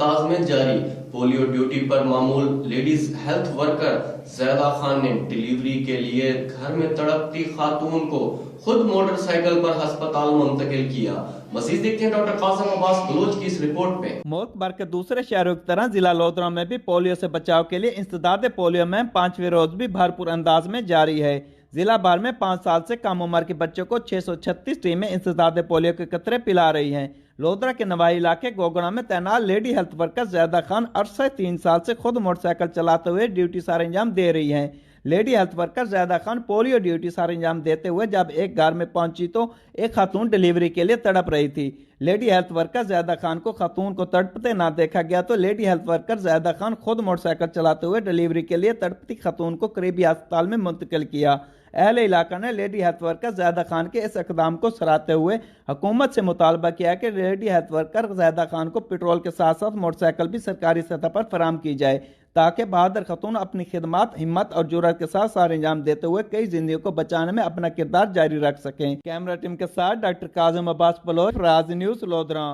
انداز میں جاری۔ پولیو ڈیوٹی پر معمول ladies health worker Zaida Khan نے ڈیلیوری کے لیے گھر میں تڑپتی خاتون کو خود موٹر سائیکل پر ہسپتال منتقل کیا۔ مزید دیکھتے ہیں ڈاکٹر قاسم عباس بلوچ کی اس رپورٹ میں۔ ملک بھر کے دوسرے شہروں کی طرح ضلع لودھرا میں بھی پولیو سے بچاؤ کے لیے انسداد پولیو مہم 5ویں روز بھی بھرپور انداز میں جاری ہے۔ ضلع بھر میں 5 سال سے کم عمر کے بچوں کو 636 ٹیمیں انسداد پولیو کے قطرے پلا رہی ہیں۔ لودھرا کے نواحی علاقے گوگڑا میں تعینات lady health worker Zaida Khan عرصہ 3 سال سے خود موٹر سائیکل چلاتے ہوئے ڈیوٹی سر انجام دے رہی ہیں۔ Lady health worker Zaida Khan polio duty سر انجام دیتے ہوئے جب ایک گھر میں پہنچی تو ایک خاتون ڈیلیوری کے لیے تڑپ رہی تھی۔ Lady health worker Zaida Khan کو خاتون کو تڑپتے نہ دیکھا گیا تو lady health worker Zaida Khan خود موٹر سائیکل چلاتے ہوئے ڈیلیوری کے لیے تڑپتی خاتون کو قریبی ہسپتال میں منتقل کیا۔ اہل علاقہ نے lady health worker Zaida Khan کے اس اقدام کو سراہتے ہوئے حکومت سے مطالبہ کیا کہ lady health worker Zaida Khan کو پیٹرول کے ساتھ ساتھ موٹر سائیکل بھی سرکاری سطح پر فراہم کی جائے تاکہ بہادر خاتون اپنی خدمات، ہمت اور جرأت کے ساتھ سر انجام دیتے ہوئے کئی زندگیوں کو بچانے میں اپنا کردار جاری رکھ سکیں۔ کیمرہ ٹیم کے ساتھ ڈاکٹر قاسم عباس بلوچ، راز نیوز، لودھرا۔